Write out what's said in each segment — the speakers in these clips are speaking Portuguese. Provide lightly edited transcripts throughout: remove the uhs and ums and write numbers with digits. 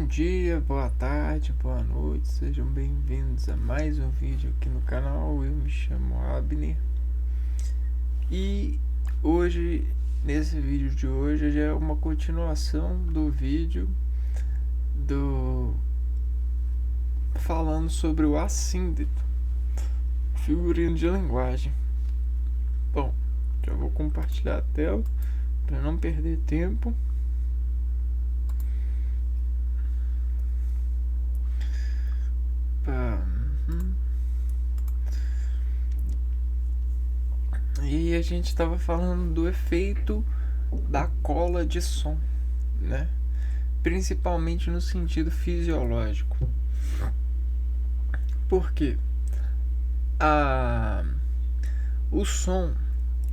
Bom dia, boa tarde, boa noite, sejam bem-vindos a mais um vídeo aqui no canal. Eu me chamo Abner e hoje, nesse vídeo de hoje, já é uma continuação do vídeo falando sobre o assíndeto, figurino de linguagem. Bom, já vou compartilhar a tela para não perder tempo. E a gente estava falando do efeito da cola de som, né? Principalmente no sentido fisiológico. Por quê? O som,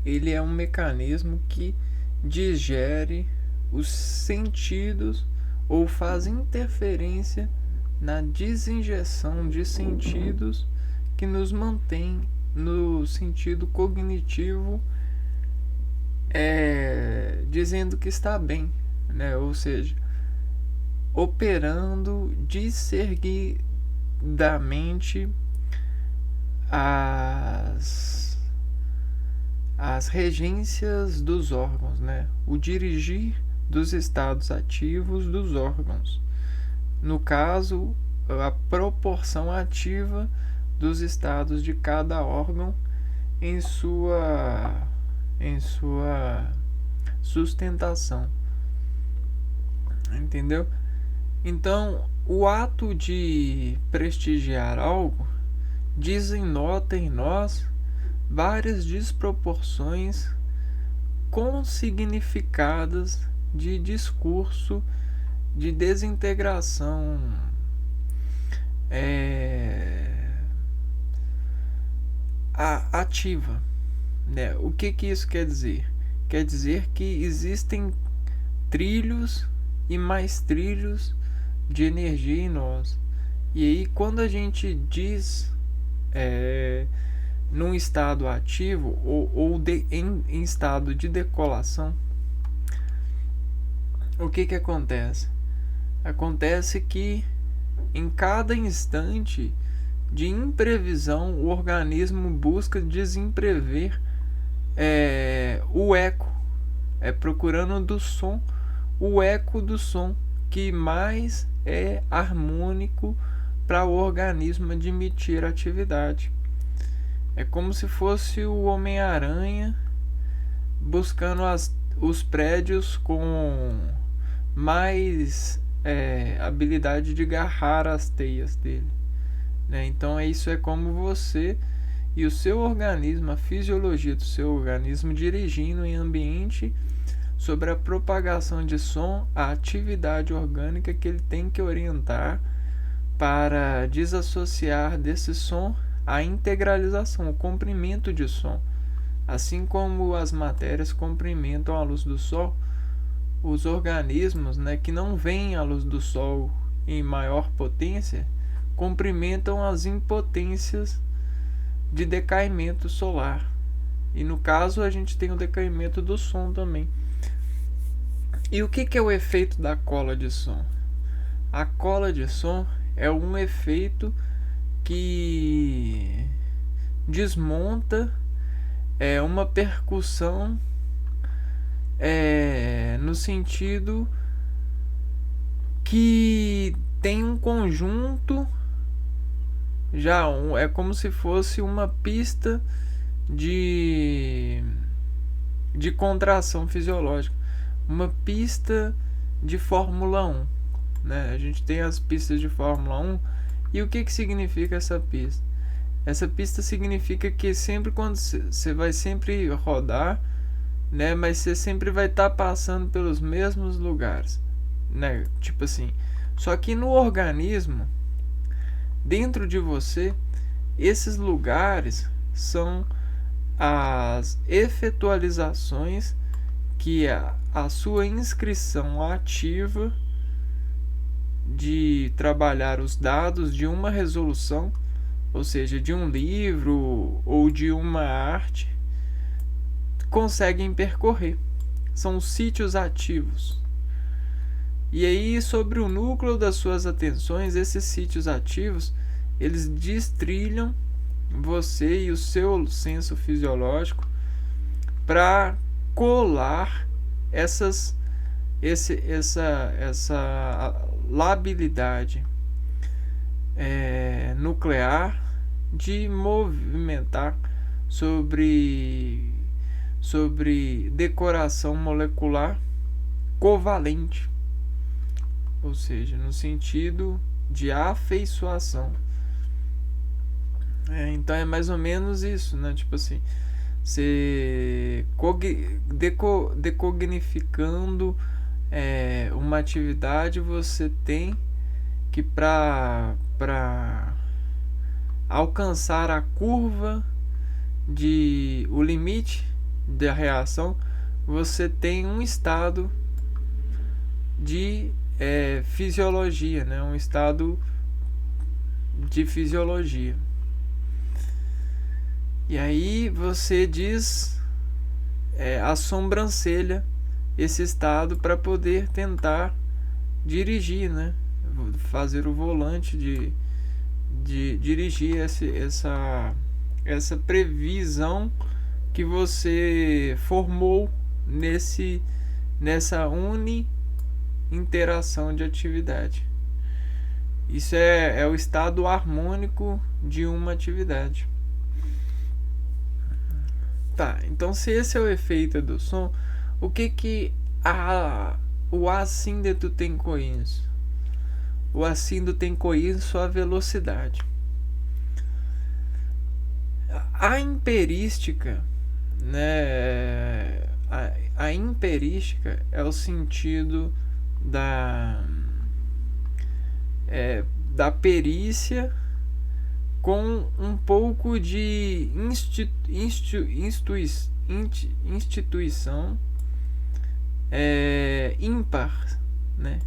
ele é um mecanismo que digere os sentidos ou faz interferência na desinjeção de sentidos que nos mantém no sentido cognitivo, dizendo que está bem, né? Ou seja, operando discernidamente as regências dos órgãos, né? O dirigir dos estados ativos dos órgãos. No caso, a proporção ativa dos estados de cada órgão em sua sustentação. Entendeu? Então, o ato de prestigiar algo desenota em nós várias desproporções consignificadas de discurso de desintegração ativa, né? O que isso quer dizer? Quer dizer que existem trilhos e mais trilhos de energia em nós. E aí, quando a gente diz num estado ativo em estado de decolação, o que acontece? Acontece que em cada instante de imprevisão o organismo busca desimprever o eco, procurando do som o eco do som que mais é harmônico para o organismo admitir atividade. É como se fosse o Homem-Aranha buscando os prédios com mais habilidade de agarrar as teias dele, né? Então isso é como você e o seu organismo, a fisiologia do seu organismo dirigindo em ambiente sobre a propagação de som, a atividade orgânica que ele tem que orientar para desassociar desse som a integralização, o comprimento de som. Assim como as matérias comprimentam a luz do sol, os organismos, né, que não veem a luz do sol em maior potência, comprimentam as impotências de decaimento solar. E no caso a gente tem o decaimento do som também. E o que é o efeito da cola de som? A cola de som é um efeito que desmonta uma percussão no sentido que tem um conjunto é como se fosse uma pista de contração fisiológica, uma pista de Fórmula 1, né? A gente tem as pistas de Fórmula 1. E o que significa essa pista? Essa pista significa que sempre quando você vai sempre rodar, né, mas você sempre vai estar passando pelos mesmos lugares, né? Tipo assim, só que no organismo, dentro de você, esses lugares são as efetualizações que a sua inscrição ativa de trabalhar os dados de uma resolução, ou seja, de um livro ou de uma arte, conseguem percorrer. São sítios ativos. E aí, sobre o núcleo das suas atenções, esses sítios ativos, eles destrilham você e o seu senso fisiológico para colar essa labilidade nuclear de movimentar sobre decoração molecular covalente, ou seja, no sentido de afeiçoação. Então é mais ou menos isso, né? Tipo assim, você decognificando uma atividade, você tem que para alcançar a curva de o limite da reação, você tem um estado de fisiologia, né? Um estado de fisiologia. E aí você diz a sobrancelha esse estado para poder tentar dirigir, né? Fazer o volante de dirigir essa previsão que você formou nessa interação de atividade. Isso é o estado harmônico de uma atividade. Tá, então se esse é o efeito do som, o que o assíndeto tem com isso? O assíndeto tem com isso a velocidade. A imperística, né? A imperística é o sentido da perícia com um pouco de instituição ímpar, né?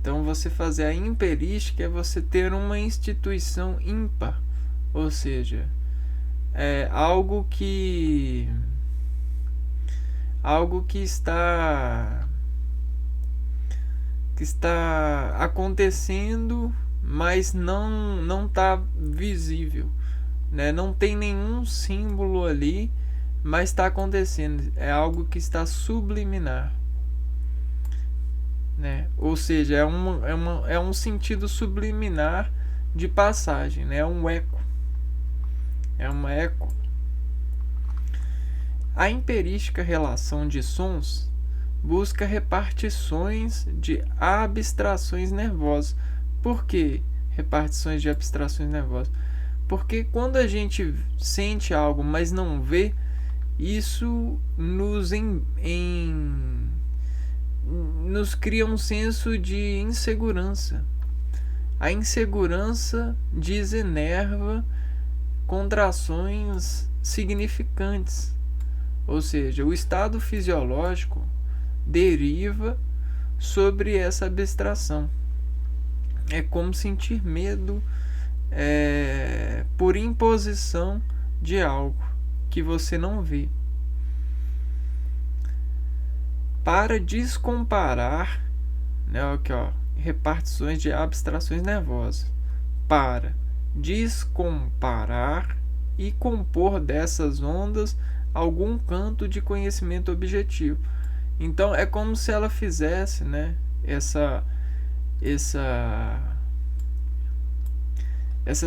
Então você fazer a imperística é você ter uma instituição ímpar, ou seja, algo que está acontecendo, mas não está visível, né? Não tem nenhum símbolo ali, mas está acontecendo. É algo que está subliminar, né? Ou seja, é um sentido subliminar de passagem, né? É um eco. É uma eco. A imperística relação de sons busca repartições de abstrações nervosas. Por que repartições de abstrações nervosas? Porque quando a gente sente algo, mas não vê, isso nos cria um senso de insegurança. A insegurança desenerva contrações significantes. Ou seja, o estado fisiológico deriva sobre essa abstração. É como sentir medo por imposição de algo que você não vê. Para descomparar, né, aqui, ó, repartições de abstrações nervosas. Para descomparar e compor dessas ondas algum canto de conhecimento objetivo. Então é como se ela fizesse, né, essa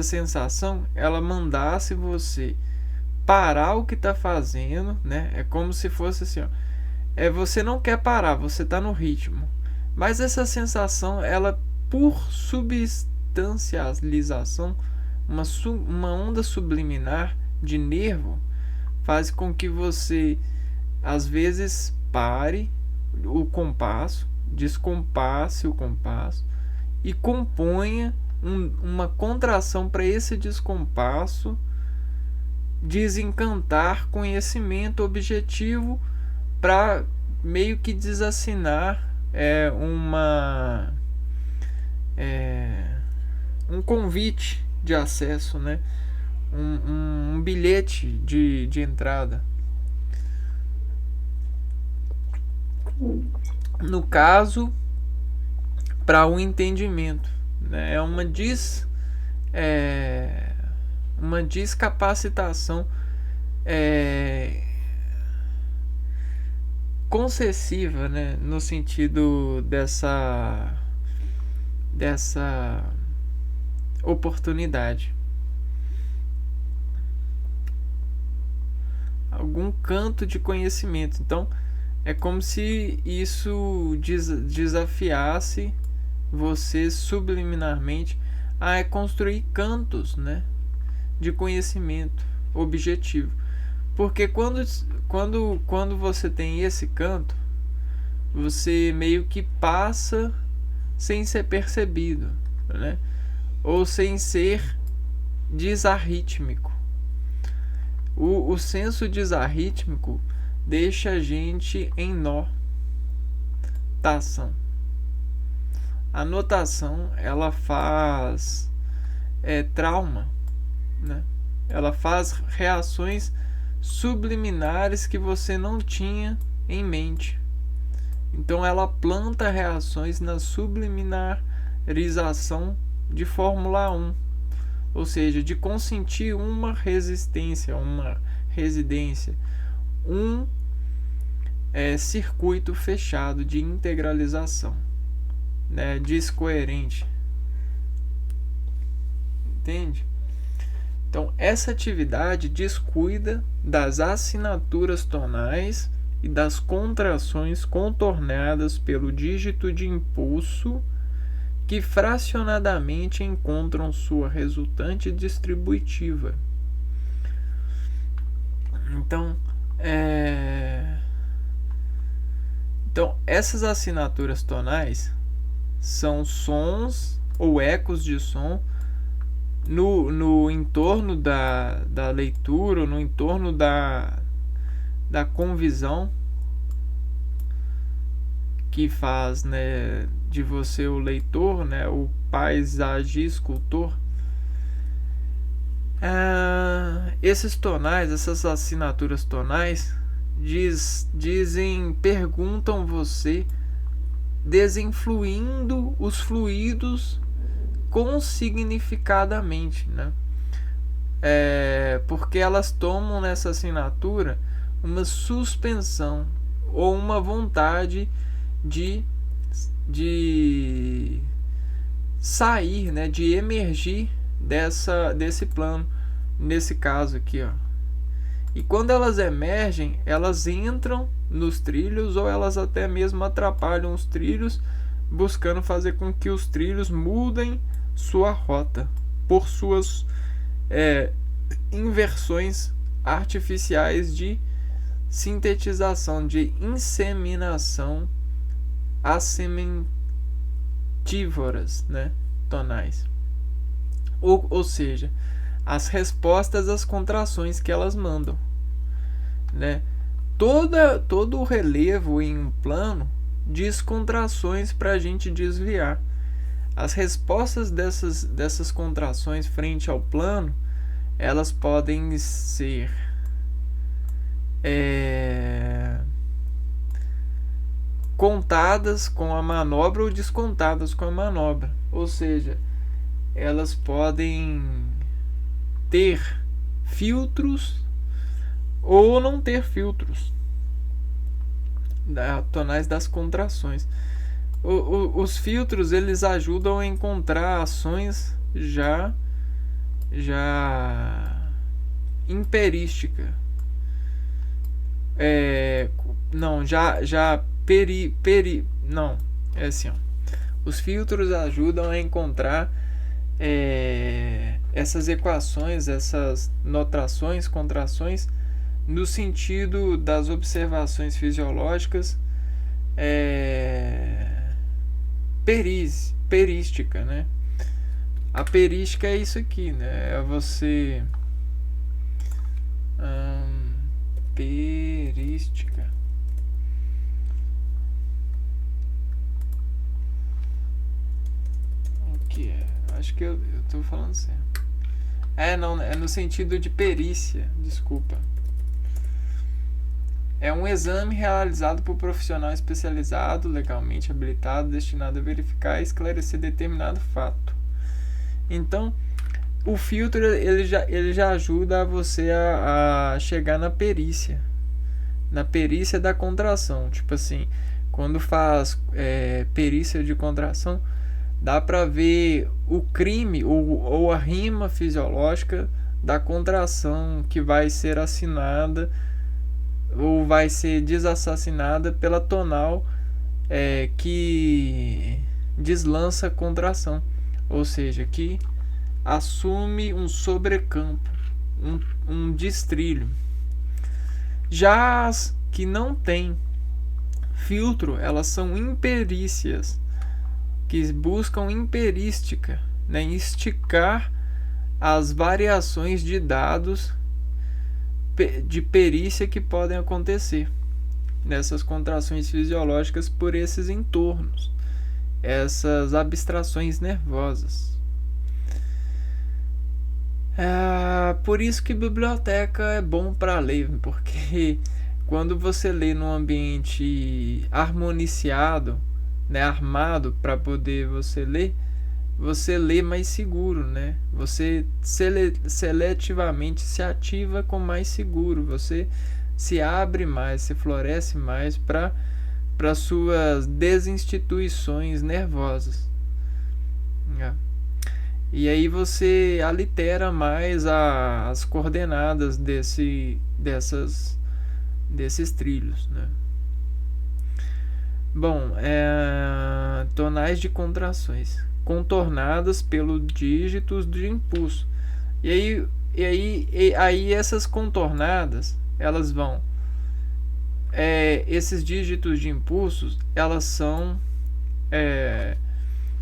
sensação, ela mandasse você parar o que está fazendo, né? É como se fosse assim, ó, você não quer parar, você está no ritmo, mas essa sensação, ela por substancialização, uma onda subliminar de nervo, faz com que você às vezes pare o compasso, descompasse o compasso e componha uma contração para esse descompasso desencantar conhecimento objetivo, para meio que desassinar um convite de acesso, né? Um bilhete de entrada. no caso, para o entendimento, né? É uma descapacitação concessiva, né? No sentido dessa oportunidade. Algum canto de conhecimento. Então, é como se isso desafiasse você subliminarmente a construir cantos, né, de conhecimento objetivo. Porque quando você tem esse canto, você meio que passa sem ser percebido, né, ou sem ser desarrítmico. O senso desarrítmico deixa a gente em nó. A notação, ela faz trauma, né? Ela faz reações subliminares que você não tinha em mente. Então ela planta reações na subliminarização de Fórmula 1, ou seja, de consentir uma resistência, uma residência, um circuito fechado de integralização, né, descoerente. Entende? Então, essa atividade descuida das assinaturas tonais e das contrações contornadas pelo dígito de impulso que fracionadamente encontram sua resultante distributiva. Então, essas assinaturas tonais são sons ou ecos de som no entorno da leitura, no entorno da convisão, que faz, né, de você o leitor, né, o paisagista-escultor. Esses tonais, essas assinaturas tonais perguntam você, desinfluindo os fluidos consignificadamente, né? Porque elas tomam nessa assinatura uma suspensão ou uma vontade de sair, né, de emergir desse plano, nesse caso aqui, ó. E quando elas emergem, elas entram nos trilhos ou elas até mesmo atrapalham os trilhos, buscando fazer com que os trilhos mudem sua rota por suas inversões artificiais de sintetização, de inseminação assementívoras, né, tonais. Ou seja, as respostas às contrações que elas mandam, né? Todo o relevo em um plano diz contrações para a gente desviar. As respostas dessas contrações frente ao plano, elas podem ser contadas com a manobra ou descontadas com a manobra. Ou seja, elas podem ter filtros ou não ter filtros tonais das contrações. Os filtros, eles ajudam a encontrar ações já imperística. Não, não, é assim, ó. Os filtros ajudam a encontrar essas equações, essas notações, contrações, no sentido das observações fisiológicas perística, né? A perística é isso aqui, né? É você perística. O que é? Acho que eu tô falando certo. Não, é no sentido de perícia, desculpa. É um exame realizado por profissional especializado, legalmente habilitado, destinado a verificar e esclarecer determinado fato. Então, o filtro ele já ajuda você a chegar na perícia da contração. Tipo assim, quando faz perícia de contração, dá para ver o crime ou a rima fisiológica da contração que vai ser assinada ou vai ser desassassinada pela tonal que deslança a contração, ou seja, que assume um sobrecampo, um destrilho. Já as que não têm filtro, elas são imperícias, que buscam imperística, né, esticar as variações de dados de perícia que podem acontecer nessas contrações fisiológicas por esses entornos, essas abstrações nervosas. Por isso que biblioteca é bom para ler, porque quando você lê num ambiente harmoniciado, né, armado para poder você lê mais seguro, né? Você seletivamente se ativa com mais seguro, você se abre mais, se floresce mais para suas desinstituições nervosas. E aí você alitera mais as coordenadas desses trilhos, né? Bom, tonais de contrações contornadas pelos dígitos de impulso. E aí essas contornadas, elas vão esses dígitos de impulsos, elas são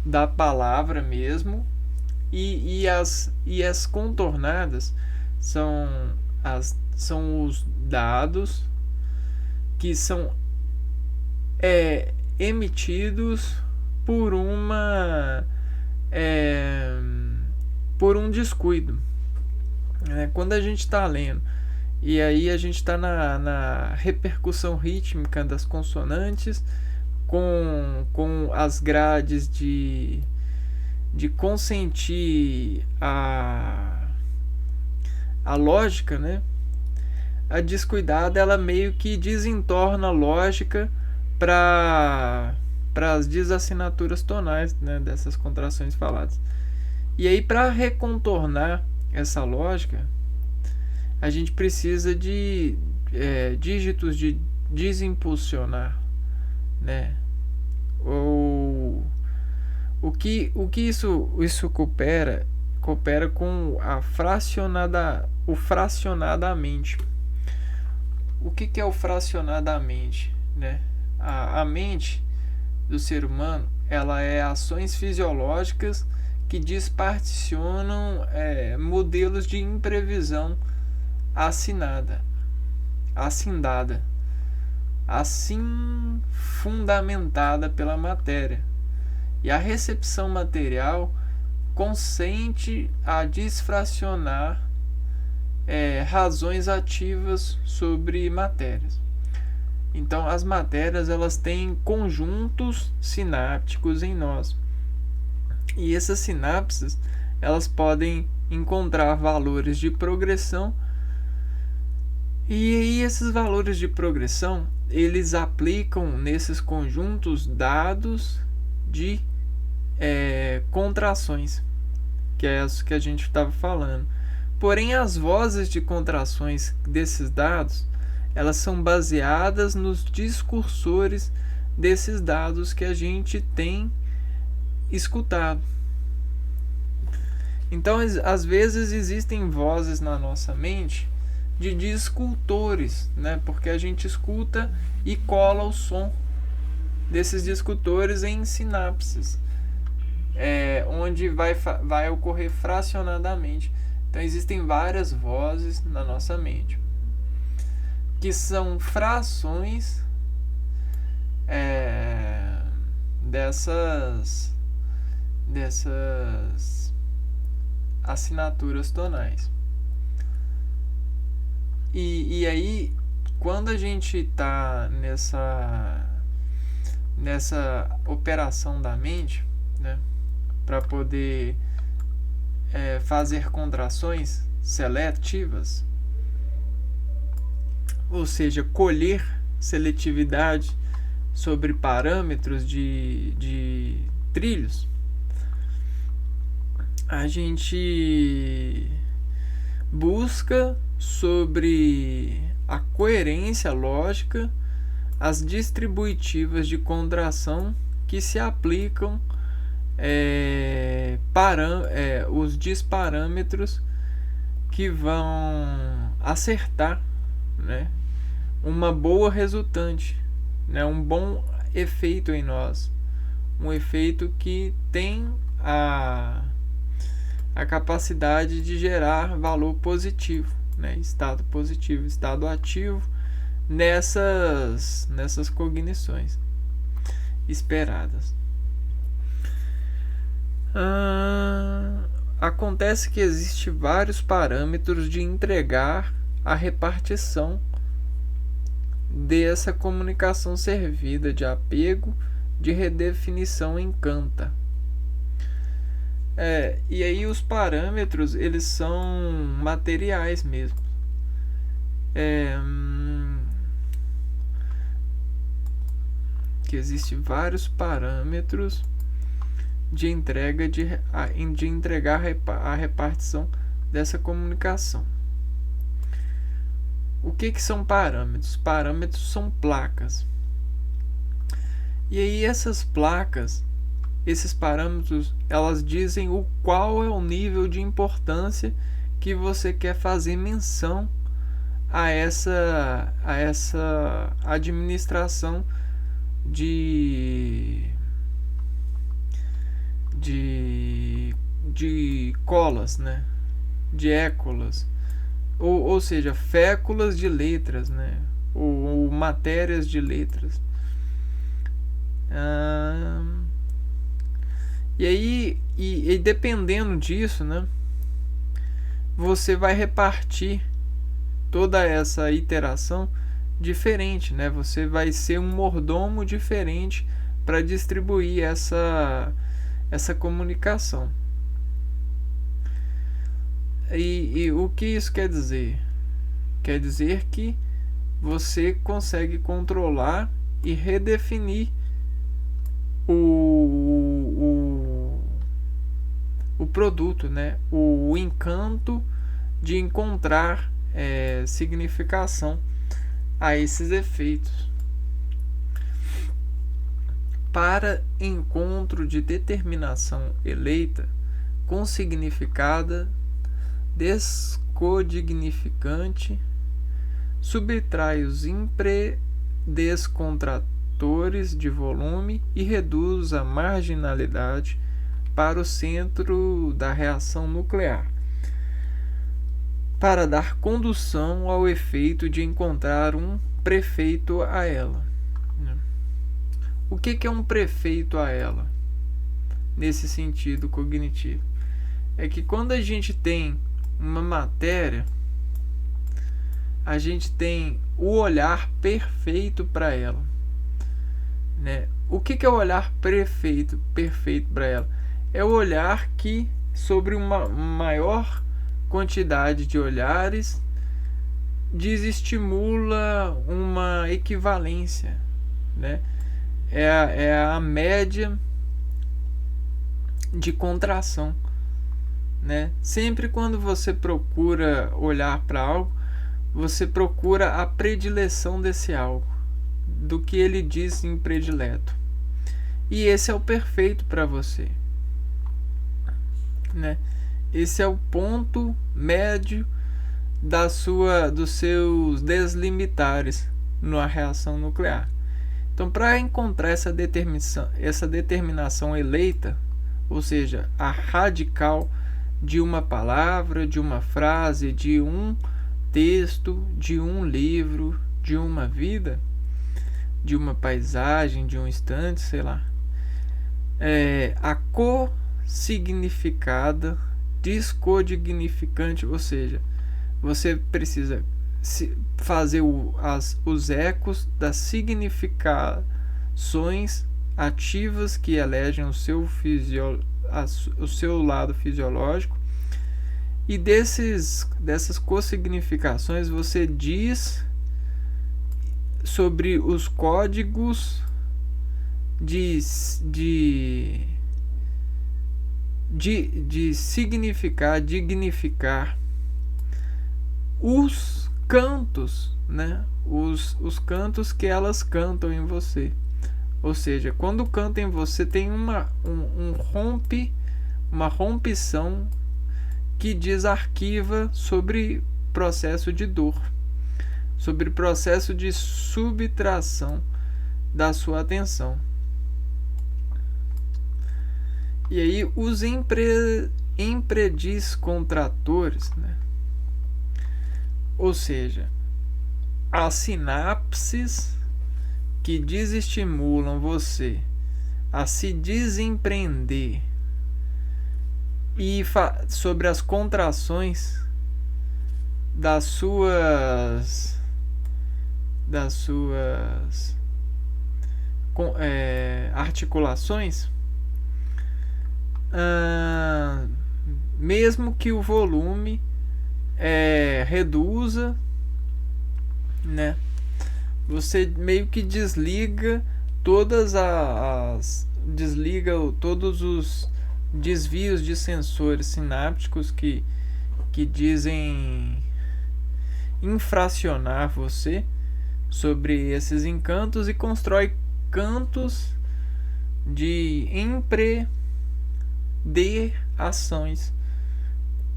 da palavra mesmo, e as contornadas são os dados que são emitidos por um descuido. Quando a gente está lendo e aí a gente está na repercussão rítmica das consonantes com as grades de consentir a lógica, né? A descuidada, ela meio que desentorna a lógica para as desassinaturas tonais, né, dessas contrações faladas. E aí, para recontornar essa lógica, a gente precisa de dígitos de desimpulsionar, né? O que isso coopera com o fracionadamente. O que é o fracionadamente, né? A mente do ser humano, ela é ações fisiológicas que desparticionam modelos de imprevisão assindada, assim fundamentada pela matéria. E a recepção material consente a disfracionar razões ativas sobre matérias. Então, as matérias, elas têm conjuntos sinápticos em nós. E essas sinapses, elas podem encontrar valores de progressão. E aí, esses valores de progressão, eles aplicam nesses conjuntos dados de contrações, que é isso que a gente estava falando. Porém, as vozes de contrações desses dados, elas são baseadas nos discursores desses dados que a gente tem escutado. Então, às vezes existem vozes na nossa mente de discultores, né? Porque a gente escuta e cola o som desses discultores em sinapses, onde vai ocorrer fracionadamente. Então, existem várias vozes na nossa mente que são frações dessas assinaturas tonais. E aí, quando a gente está nessa operação da mente, né, para poder fazer contrações seletivas, ou seja, colher seletividade sobre parâmetros de trilhos, a gente busca sobre a coerência lógica as distributivas de contração que se aplicam os disparâmetros que vão acertar, né, uma boa resultante, né, um bom efeito em nós, um efeito que tem a capacidade de gerar valor positivo, né, estado positivo, estado ativo nessas cognições esperadas. Acontece que existe vários parâmetros de entregar a repartição dessa comunicação servida de apego, de redefinição em Kanta. E aí os parâmetros, eles são materiais mesmo. Que existem vários parâmetros de entrega de entregar a repartição dessa comunicação. O que são parâmetros? Parâmetros são placas. E aí essas placas, esses parâmetros, elas dizem qual é o nível de importância que você quer fazer menção a essa administração de colas, né? De écolas, ou seja, féculas de letras, né? Ou matérias de letras. E aí, e dependendo disso, né, você vai repartir toda essa iteração diferente, né? Você vai ser um mordomo diferente para distribuir essa comunicação. E o que isso quer dizer? Quer dizer que você consegue controlar e redefinir o produto, né? O encanto de encontrar significação a esses efeitos. Para encontro de determinação eleita com significada descodignificante, subtrai os descontratores de volume e reduz a marginalidade para o centro da reação nuclear, para dar condução ao efeito de encontrar um prefeito a ela. O que é um prefeito a ela? Nesse sentido cognitivo, é que quando a gente tem uma matéria, a gente tem o olhar perfeito para ela, né? O que é o olhar perfeito para ela? É o olhar que, sobre uma maior quantidade de olhares, desestimula uma equivalência, né? É a média de contração, né? Sempre quando você procura olhar para algo, você procura a predileção desse algo, do que ele diz em predileto. E esse é o perfeito para você, né? Esse é o ponto médio dos seus deslimitares na reação nuclear. Então, para encontrar essa determinação eleita, ou seja, a radical de uma palavra, de uma frase, de um texto, de um livro, de uma vida, de uma paisagem, de um instante, sei lá, a co-significada, descodignificante, ou seja, você precisa fazer os ecos das significações ativas que elegem o seu lado fisiológico, e dessas cossignificações você diz sobre os códigos de significar, dignificar os cantos, né? Os cantos que elas cantam em você. Ou seja, quando canta em você tem uma rompição que desarquiva sobre processo de dor, sobre processo de subtração da sua atenção. E aí os imprediscontratores, né? Ou seja, as sinapses que desestimulam você a se desempreender e sobre as contrações das suas articulações, mesmo que o volume reduza, né? Você meio que desliga todos os desvios de sensores sinápticos que dizem infracionar você sobre esses encantos, e constrói cantos de ações,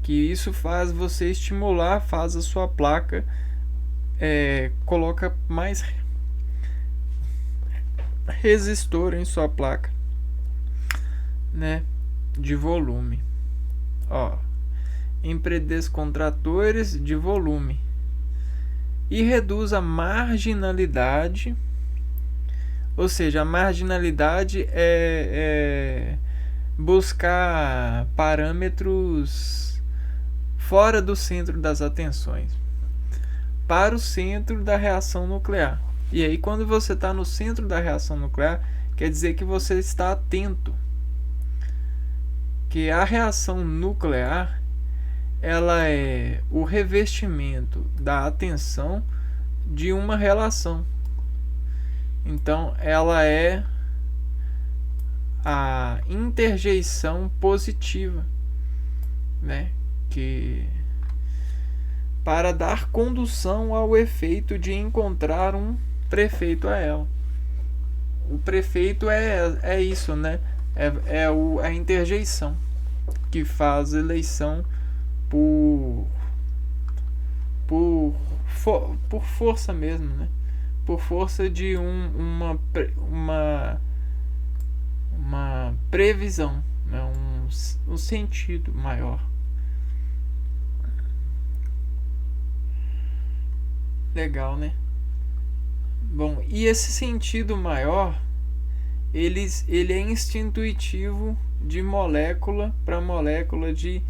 que isso faz você estimular, faz a sua placa coloca mais resistor em sua placa, né, de volume. Impredescontratores de volume, e reduz a marginalidade. Ou seja, a marginalidade é buscar parâmetros fora do centro das atenções, para o centro da reação nuclear. E aí, quando você está no centro da reação nuclear, quer dizer que você está atento, que a reação nuclear ela é o revestimento da atenção de uma relação. Então, ela é a interjeição positiva, né, que para dar condução ao efeito de encontrar um prefeito a ela. O prefeito é isso, né? A interjeição que faz eleição por força mesmo, né? Por força de uma previsão, né? Um sentido maior. Legal, né? Bom, e esse sentido maior, ele é instintivo de molécula para molécula, de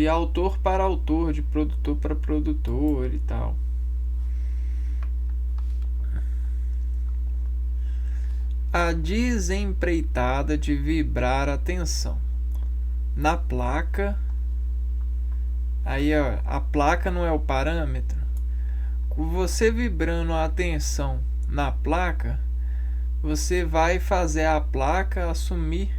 autor para autor, de produtor para produtor e tal. A desempreitada de vibrar a atenção na placa. Aí, ó, a placa não é o parâmetro. Você vibrando a atenção na placa, você vai fazer a placa assumir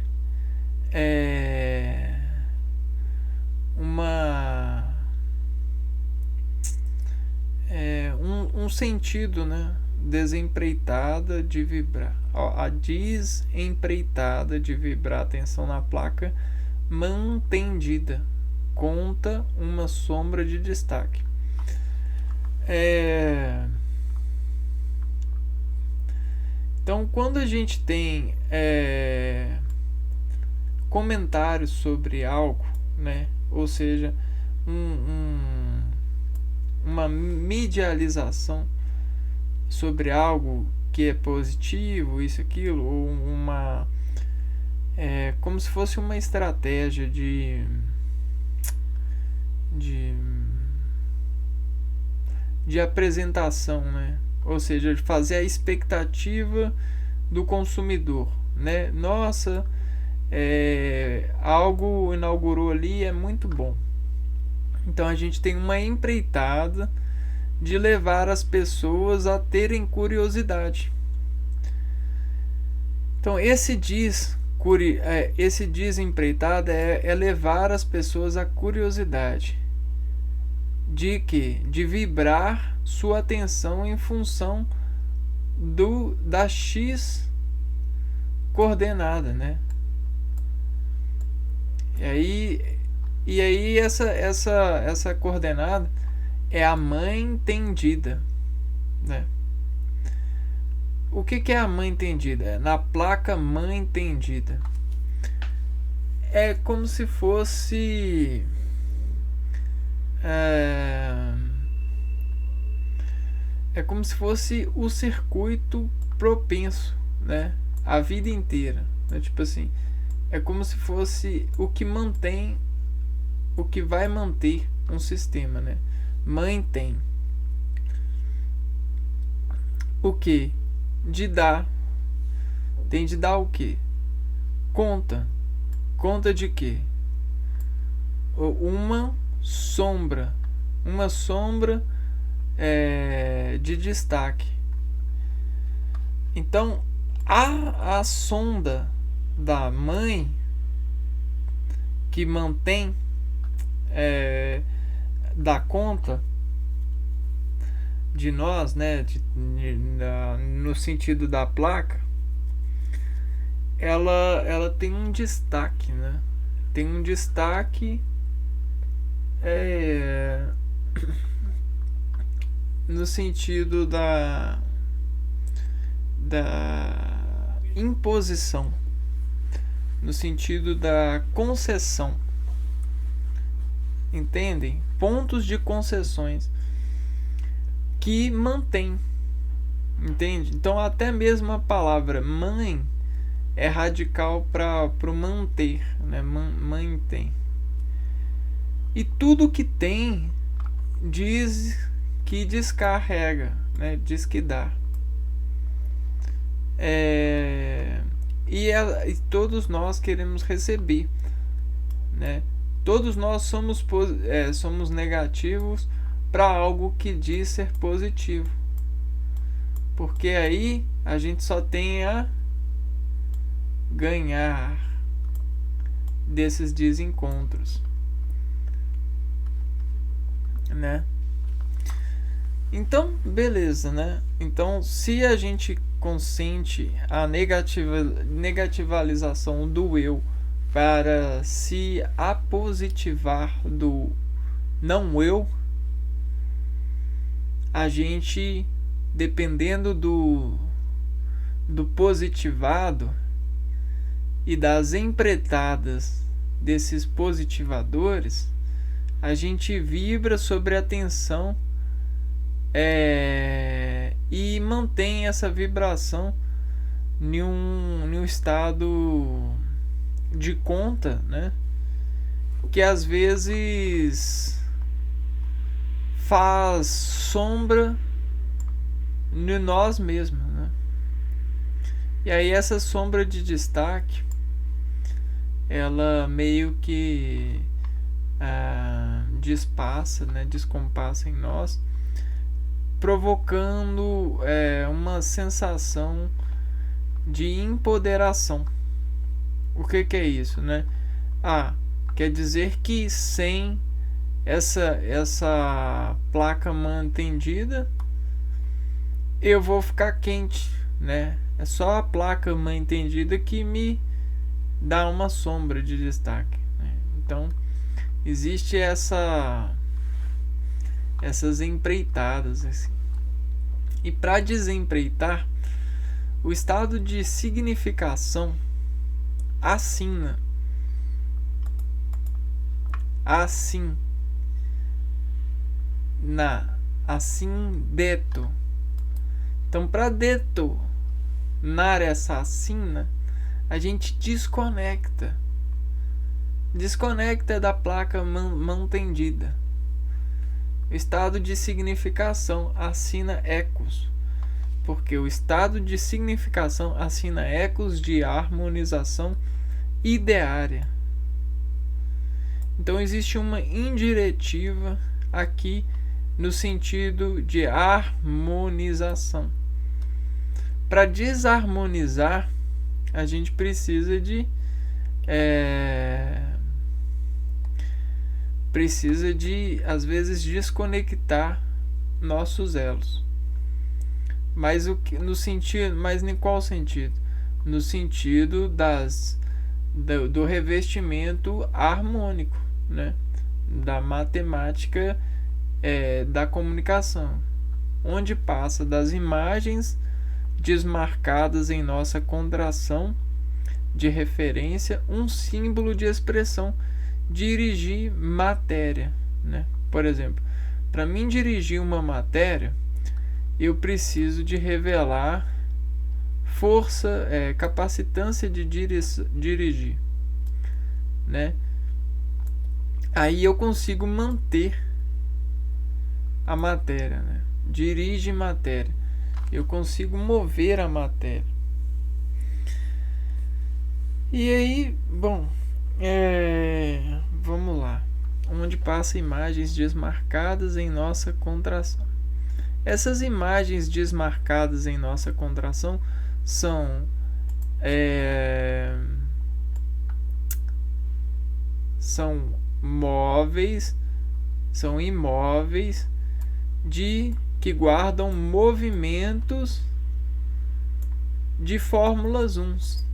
um sentido, né? Desempreitada de vibrar. Ó, a desempreitada de vibrar a atenção na placa mantendida conta uma sombra de destaque. Então, quando a gente tem comentários sobre algo, né, ou seja, uma medialização sobre algo que é positivo, isso, aquilo, ou como se fosse uma estratégia de, de apresentação, né? Ou seja, de fazer a expectativa do consumidor, né? Nossa, algo inaugurou ali, é muito bom. Então a gente tem uma empreitada de levar as pessoas a terem curiosidade. Então esse empreitada é levar as pessoas à curiosidade. De que? De vibrar sua atenção em função da X coordenada, né? E aí essa coordenada é a mãe entendida, né? O que é a mãe entendida? Na placa mãe entendida. É como se fosse como se fosse o circuito propenso, né? A vida inteira, né? Tipo assim, é como se fosse o que vai manter um sistema, né? Mantém o que? De dar. Tem de dar o que? Conta de quê? Uma sombra de destaque. Então a sonda da mãe que mantém dá conta de nós, né, no sentido da placa, ela tem um destaque, né? Tem um destaque no sentido da imposição, no sentido da concessão. Entendem? Pontos de concessões que mantém. Entende? Então até mesmo a palavra mãe é radical para o manter, né? Mantém. E tudo que tem diz que descarrega, né? Diz que dá. E todos nós queremos receber, né? Todos nós somos negativos para algo que diz ser positivo, porque aí a gente só tem a ganhar desses desencontros, né? Então, beleza, né? Então, se a gente consente a negativalização do eu para se apositivar do não eu, a gente, dependendo do positivado e das empreitadas desses positivadores, a gente vibra sobre a tensão e mantém essa vibração em um estado de conta, né? Que às vezes faz sombra em nós mesmos, né? E aí essa sombra de destaque, ela meio que despassa, né? Descompassa em nós, provocando uma sensação de empoderação. O que é isso, né? Quer dizer que sem essa placa mantendida eu vou ficar quente, né? É só a placa mantendida que me dá uma sombra de destaque, né? Então existe essas empreitadas assim. E para desempreitar, o estado de significação assina deto. Então, para detonar essa assina, a gente desconecta da placa mantendida, O estado de significação assina ecos, porque o estado de significação assina ecos de harmonização ideária. Então existe uma indiretiva aqui no sentido de harmonização. Para desarmonizar, a gente precisa de às vezes desconectar nossos elos. Mas em qual sentido? No sentido do revestimento harmônico, né? Da matemática da comunicação, onde passa das imagens desmarcadas em nossa contração de referência um símbolo de expressão, dirigir matéria, né? Por exemplo, para mim dirigir uma matéria, eu preciso de revelar força, capacitância de dirigir, né? Aí eu consigo manter a matéria, né? Dirige matéria. Eu consigo mover a matéria. E aí, bom, vamos lá. Onde passa imagens desmarcadas em nossa contração. Essas imagens desmarcadas em nossa contração são móveis, são imóveis que guardam movimentos de fórmulas uns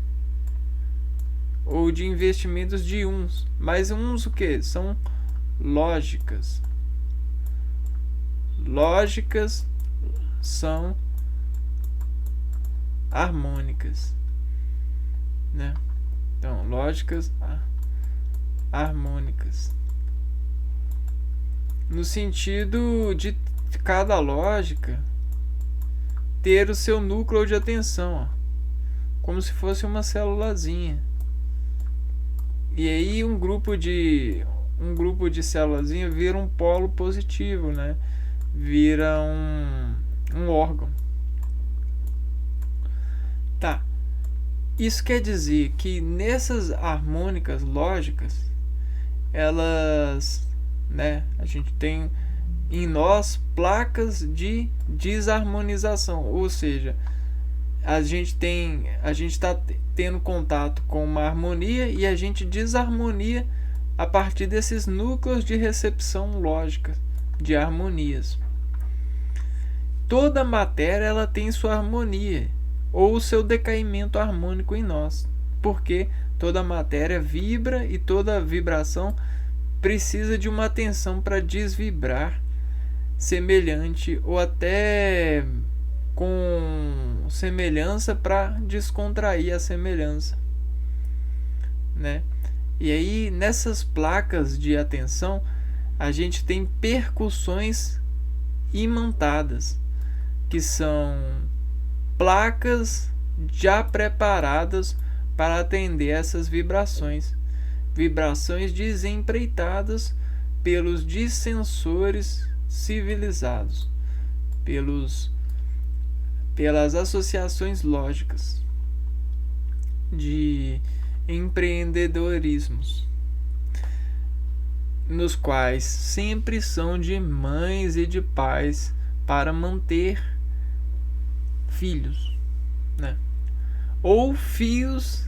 ou de investimentos de uns, mas uns o que? São lógicas. Lógicas são harmônicas, né? Então, lógicas harmônicas, no sentido de cada lógica ter o seu núcleo de atenção, como se fosse uma célulazinha. E aí um grupo de célulazinha vira um polo positivo, né? Vira um órgão. Tá. Isso quer dizer que nessas harmônicas lógicas, elas, né, a gente tem em nós placas de desarmonização, ou seja, a gente está tendo contato com uma harmonia e a gente desarmonia a partir desses núcleos de recepção lógica de harmonias. Toda matéria ela tem sua harmonia ou o seu decaimento harmônico em nós, porque toda matéria vibra e toda vibração precisa de uma atenção para desvibrar semelhante ou até com semelhança para descontrair a semelhança, né? E aí nessas placas de atenção a gente tem percussões imantadas, que são placas já preparadas para atender essas vibrações desempreitadas pelos dissensores civilizados, pelas associações lógicas de empreendedorismos, nos quais sempre são de mães e de pais para manter filhos, né? Ou fios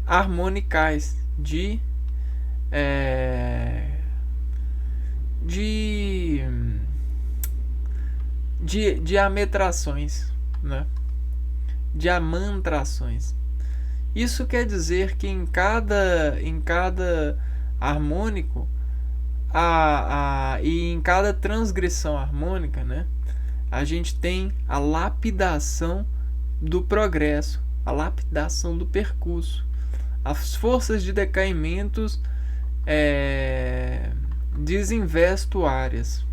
harmonicais de ametrações, né? De amantrações. Isso quer dizer que em cada harmônico e em cada transgressão harmônica, né, a gente tem a lapidação do progresso, a lapidação do percurso, as forças de decaimentos desinvestuárias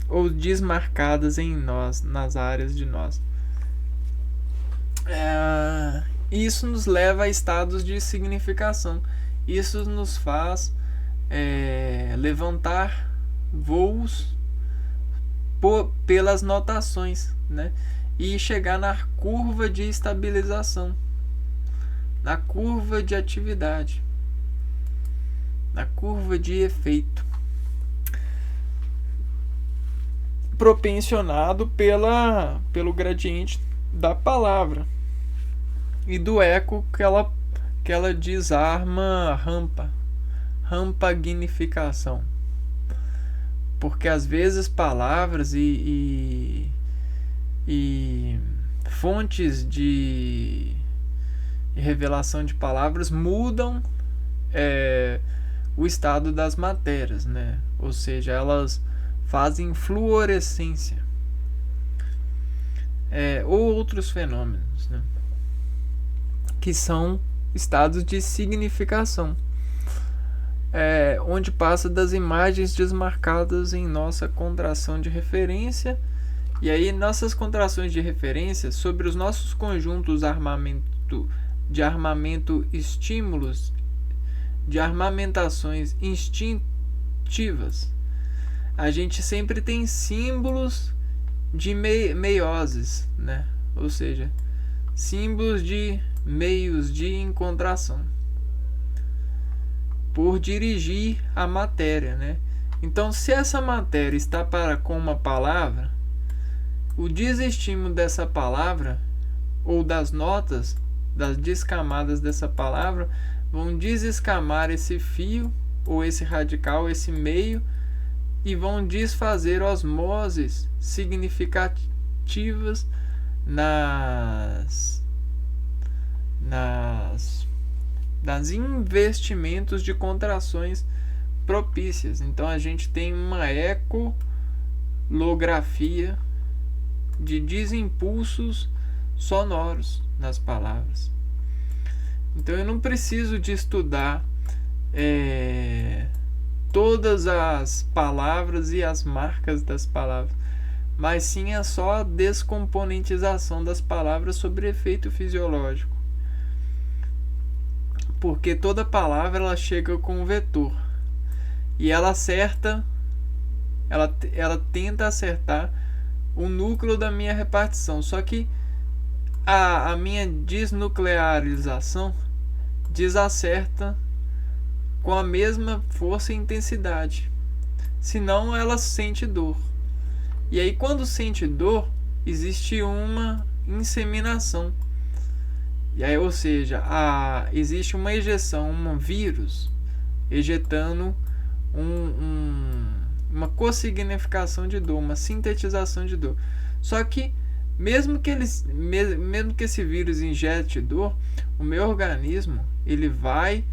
ou desmarcadas em nós, nas áreas de nós. Isso nos leva a estados de significação. Isso nos faz levantar voos pelas notações, né? E chegar na curva de estabilização, na curva de atividade, na curva de efeito, propensionado pelo gradiente da palavra e do eco que ela desarma rampagnificação. Porque às vezes palavras e fontes de revelação de palavras mudam o estado das matérias, né? Ou seja, elas fazem fluorescência, ou outros fenômenos, né? Que são estados de significação, onde passa das imagens desmarcadas em nossa contração de referência. E aí nossas contrações de referência sobre os nossos conjuntos de armamento estímulos, de armamentações instintivas, a gente sempre tem símbolos de meioses, né? Ou seja, símbolos de meios de encontração por dirigir a matéria, né? Então, se essa matéria está com uma palavra, o desestímulo dessa palavra ou das notas, das descamadas dessa palavra, vão desescamar esse fio ou esse radical, esse meio, e vão desfazer osmoses significativas nas investimentos de contrações propícias. Então a gente tem uma ecolografia de desimpulsos sonoros nas palavras. Então eu não preciso de estudar todas as palavras e as marcas das palavras, mas sim é só a descomponentização das palavras sobre efeito fisiológico. Porque toda palavra ela chega com um vetor e ela tenta acertar o núcleo da minha repartição. Só que a minha desnuclearização desacerta com a mesma força e intensidade. Senão ela sente dor. E aí quando sente dor, existe uma inseminação. E aí, ou seja, existe uma ejeção, um vírus ejetando uma cossignificação de dor, uma sintetização de dor. Só que mesmo que esse vírus injete dor, o meu organismo ele vai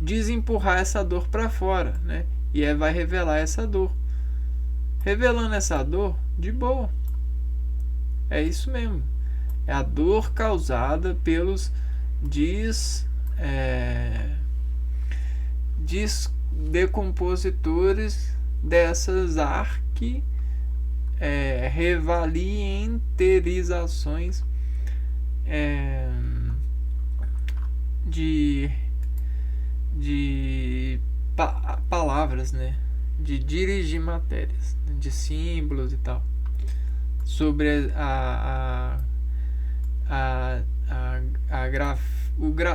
desempurrar essa dor para fora, né? E vai revelar essa dor. Revelando essa dor, de boa. É isso mesmo. É a dor causada pelos decompositores dessas revalienterizações de palavras, né? De dirigir matérias, de símbolos e tal, sobre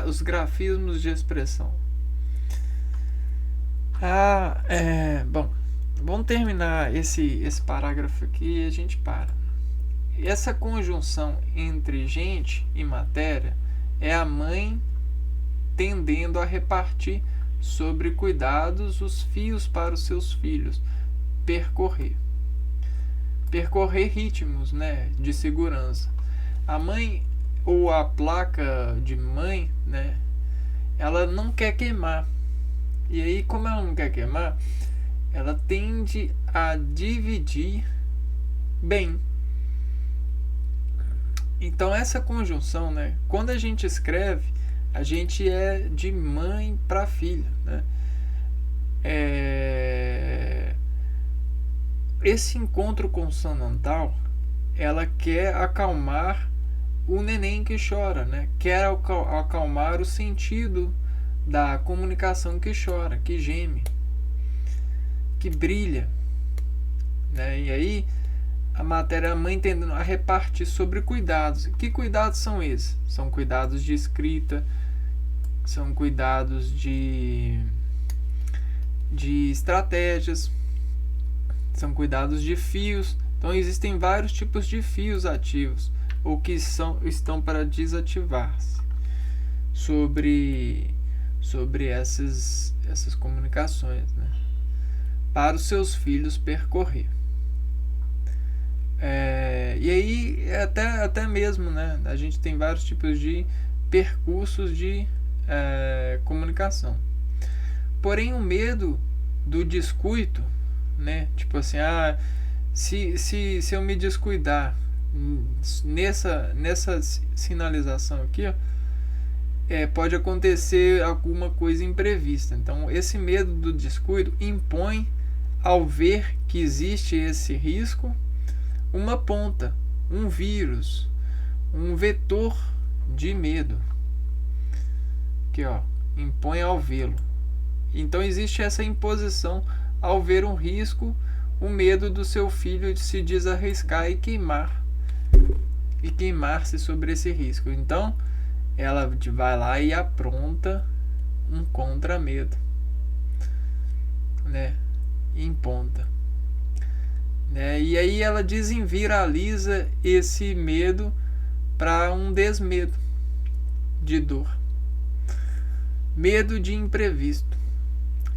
os grafismos de expressão. Bom, vamos terminar esse parágrafo aqui e a gente para. Essa conjunção entre gente e matéria é a mãe tendendo a repartir sobre cuidados os fios para os seus filhos percorrer ritmos, né, de segurança. A mãe ou a placa de mãe, né, ela não quer queimar. E aí, como ela não quer queimar, ela tende a dividir bem. Então essa conjunção, né, quando a gente escreve, a gente é de mãe para filha, né? Esse encontro consonantal, ela quer acalmar o neném que chora, né? Quer acalmar o sentido da comunicação que chora, que geme, que brilha, né? E aí a matéria mãe tendendo a repartir sobre cuidados. Que cuidados são esses? São cuidados de escrita, são cuidados de estratégias, são cuidados de fios. Então existem vários tipos de fios ativos ou que estão para desativar-se sobre essas comunicações, né? Para os seus filhos percorrer. E aí até mesmo, né, a gente tem vários tipos de percursos de comunicação. Porém, o medo do descuido, né, tipo assim, se eu me descuidar nessa sinalização aqui, ó, pode acontecer alguma coisa imprevista. Então, esse medo do descuido impõe, ao ver que existe esse risco, uma ponta, um vírus, um vetor de medo, que impõe ao vê-lo. Então existe essa imposição ao ver um risco, o medo do seu filho de se desarriscar e queimar-se sobre esse risco. Então ela vai lá e apronta um contra-medo, né? Imponta. E aí ela desenviraliza esse medo para um desmedo de dor, medo de imprevisto.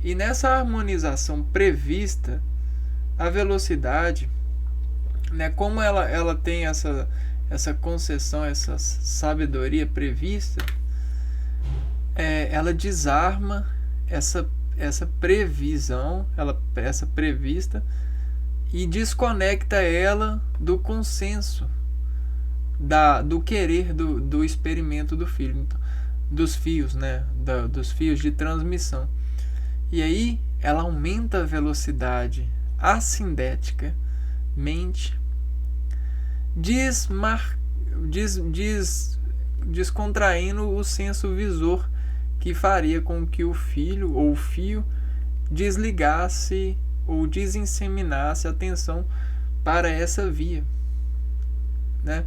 E nessa harmonização prevista, a velocidade, né, como ela tem essa concessão, essa sabedoria prevista, ela desarma essa previsão, essa prevista, e desconecta ela do consenso, do querer do experimento do filho, então, dos fios, né, dos fios de transmissão. E aí ela aumenta a velocidade assindeticamente, descontraindo o senso visor, que faria com que o filho ou o fio desligasse ou desinseminasse a atenção para essa via, né?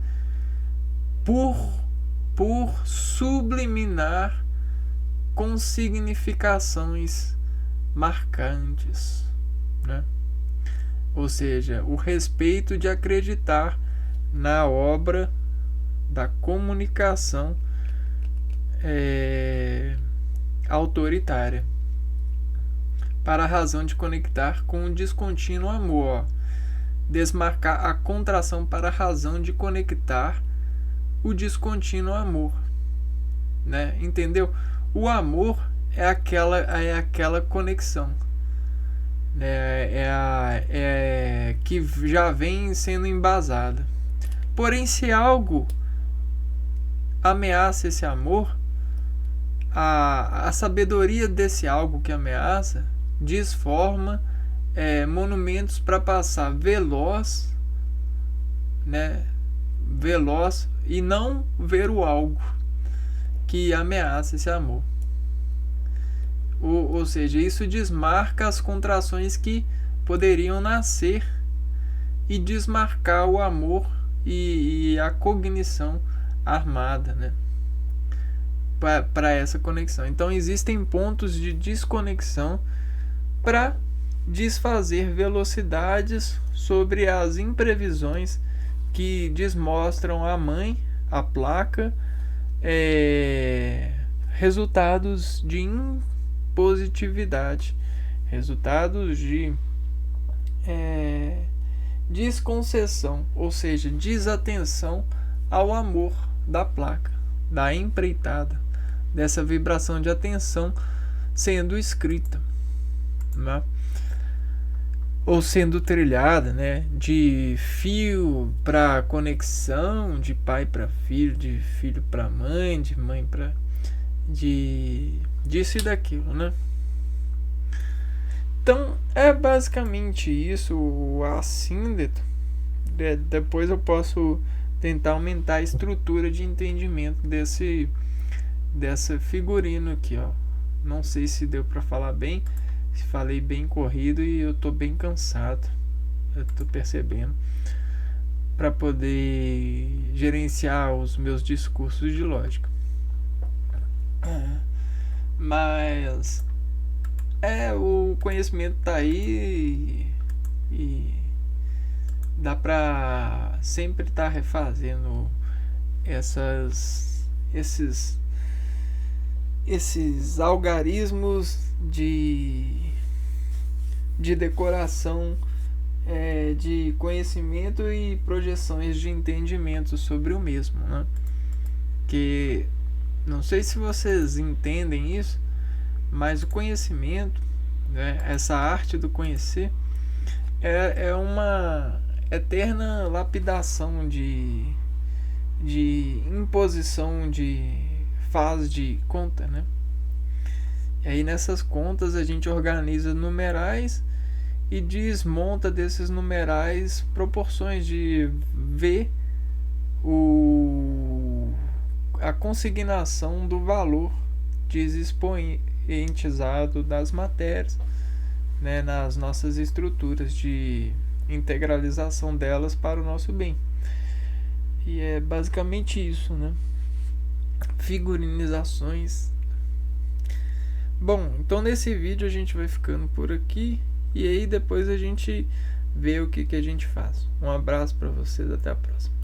Por subliminar com significações marcantes, né? Ou seja, o respeito de acreditar na obra da comunicação autoritária, para a razão de conectar com o descontínuo amor. Desmarcar a contração para a razão de conectar o descontínuo amor, né? Entendeu? O amor é aquela conexão, né? Que já vem sendo embasada. Porém, se algo ameaça esse amor, a sabedoria desse algo que ameaça desforma monumentos para passar veloz, né? Veloz, e não ver o algo que ameaça esse amor. Ou seja, isso desmarca as contrações que poderiam nascer e desmarcar o amor e a cognição armada, né, para essa conexão. Então existem pontos de desconexão para desfazer velocidades sobre as imprevisões que desmostram a mãe, a placa, resultados de impositividade, resultados de desconcessão, ou seja, desatenção ao amor da placa, da empreitada, dessa vibração de atenção sendo escrita, né? Ou sendo trilhada, né, de fio para conexão, de pai para filho, de filho para mãe, de mãe para disso e daquilo, né? Então é basicamente isso o assíndeto. Depois eu posso tentar aumentar a estrutura de entendimento dessa figurino aqui, ó. Não sei se deu para falar bem, se falei bem corrido, e eu tô bem cansado. eu tô percebendo, para poder gerenciar os meus discursos de lógica. Mas o conhecimento tá aí e dá pra sempre estar refazendo esses algarismos de decoração de conhecimento e projeções de entendimento sobre o mesmo, né? Que não sei se vocês entendem isso, mas o conhecimento, né, essa arte do conhecer, é uma eterna lapidação de imposição de faz de conta, né? E aí nessas contas a gente organiza numerais e desmonta desses numerais proporções de ver a consignação do valor desexpoentizado das matérias, né, nas nossas estruturas de integralização delas para o nosso bem. E é basicamente isso, né? Figurinizações. Bom, então nesse vídeo a gente vai ficando por aqui e aí depois a gente vê o que a gente faz. Um abraço para vocês, até a próxima.